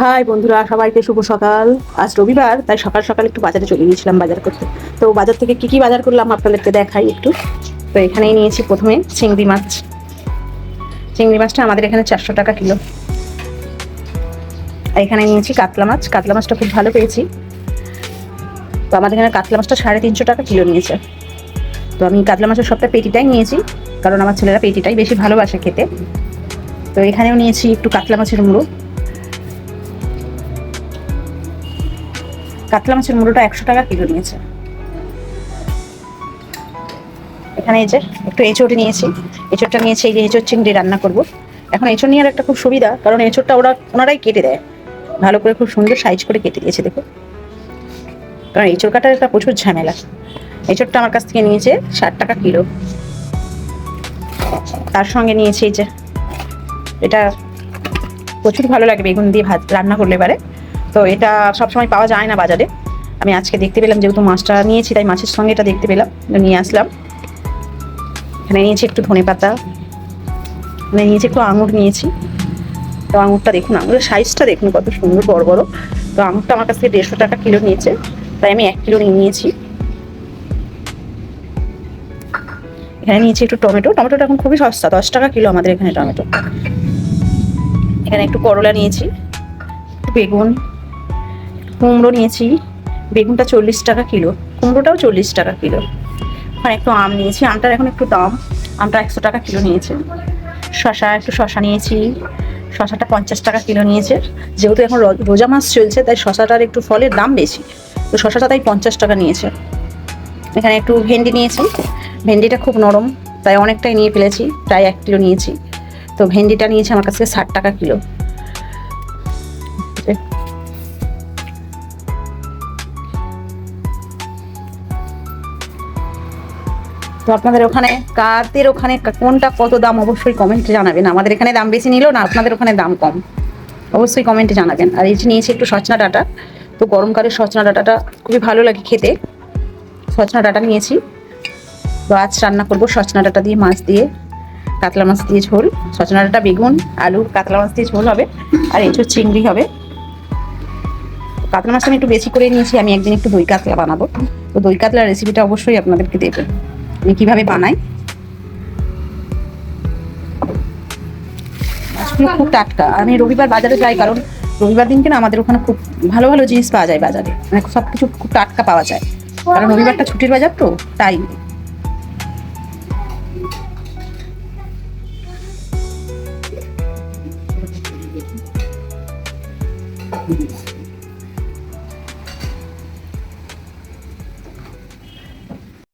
High বন্ধুরা, সবাইকে শুভ সকাল। আজ রবিবার, তাই সকাল সকাল একটু বাজারে চলে গিয়েছিলাম বাজার করতে। তো বাজার থেকে কি কি বাজার করলাম আপনাদেরকে দেখাই একটু। তো এখানেই নিয়েছি প্রথমে চিংড়ি মাছ। চিংড়ি মাছটা আমাদের এখানে 400 টাকা কিলো। আর এখানে নিয়েছি কাতলা মাছ। কাতলা মাছটা খুব ভালো পেয়েছি। তো আমাদের এখানে কাতলা মাছটা 350 টাকা কিলো নিয়েছে। তো আমি কাতলা মাছের সবটা পেটিটাই নিয়েছি, কারণ আমার ছেলেরা পেটিটাই বেশি ভালোবাসে খেতে। তো এখানেও নিয়েছি একটু কাতলা মাছের মুড়ো। কাতলা মাছের মুড়োটা 100 টাকা কিলো নিয়েছে। এখানে এই যে একটু এঁচড় নিয়েছি। এঁচড়টা নিয়েছি, এই যে এঁচড় চিংড়ি রান্না করব। এখন এঁচড় নেওয়ার একটা খুব সুবিধা, কারণ এঁচড়টা ওনারাই কেটে দেয় ভালো করে, খুব সুন্দর সাইজ করে কেটে দিয়েছে দেখো। কারণ এঁচড় কাটার একটা প্রচুর ঝামেলা। এঁচড়টা আমার কাছ থেকে নিয়েছে 60 টাকা কিলো। তার সঙ্গে নিয়েছি এই যে, এটা প্রচুর ভালো লাগে বেগুন দিয়ে ভাত রান্না করলে পারে। তো এটা সবসময় পাওয়া যায় না বাজারে। আমি আজকে দেখতে পেলাম, যেহেতু মাছটা নিয়েছি তাই মাছের সঙ্গে এটা দেখতে পেলাম, নিয়ে আসলাম। এখানে নিয়েছি একটু ধনেপাতা, এখানে নিয়েছি একটু আঙুর নিয়েছি। তো আঙুরটা দেখুন, আঙুরের সাইজটা দেখুন কত সুন্দর বড় বড়। তো আঙুরটা আমার কাছ থেকে 150 টাকা কিলো নিয়েছে, তাই আমি 1 কিলো নিয়ে নিয়েছি। এখানে নিয়েছি একটু টমেটো। টমেটোটা এখন খুবই সস্তা, 10 টাকা কিলো আমাদের এখানে টমেটো। এখানে একটু করলা নিয়েছি, বেগুন, কুমড়ো নিয়েছি। বেগুনটা 40 টাকা কিলো, কুমড়োটাও 40 টাকা কিলো। ওখানে একটু আম নিয়েছি, আমটার এখন একটু দাম। আমটা 100 টাকা কিলো নিয়েছে। একটু শশা নিয়েছি। শশাটা 50 টাকা কিলো নিয়েছে। যেহেতু এখন রোজা মাস চলছে, তাই শশাটার একটু ফলের দাম বেশি, তো শশাটা তাই 50 টাকা নিয়েছে। এখানে একটু ভেন্ডি নিয়েছি। ভেন্ডিটা খুব নরম, তাই অনেকটাই নিয়ে ফেলেছি, প্রায় 1 কিলো নিয়েছি। তো ভেন্ডিটা নিয়েছে আমার কাছে 60 টাকা কিলো। তো আপনাদের ওখানে কাদের ওখানে কোনটা কত দাম অবশ্যই কমেন্টে জানাবেন। আমাদের এখানে দাম বেশি নিল না, আপনাদের ওখানে দাম কম, অবশ্যই কমেন্টে জানাবেন। আর এই যে নিয়েছি একটু সজনা ডাঁটা। তো গরমকালে সজনা ডাঁটাটা খুবই ভালো লাগে খেতে। সজনা ডাঁটা নিয়েছি। তো আজ রান্না করবো সজনা ডাঁটা দিয়ে, মাছ দিয়ে, কাতলা মাছ দিয়ে ঝোল। সজনা ডাঁটা, বেগুন, আলু, কাতলা মাছ দিয়ে ঝোল হবে। আর এই যে চিংড়ি হবে। কাতলা মাছটা আমি একটু বেশি করে নিয়েছি, আমি একদিন একটু দই কাতলা বানাবো। তো দই কাতলার রেসিপিটা অবশ্যই আপনাদেরকে দেবো, আমি কীভাবে বানাই। মাছগুলো খুব টাটকা। আমি রবিবার বাজারে যাই, কারণ রবিবার দিনকে না আমাদের ওখানে খুব ভালো ভালো জিনিস পাওয়া যায় বাজারে, মানে সব কিছু খুব টাটকা পাওয়া যায়, কারণ রবিবারটা ছুটির বাজার, তো তাই।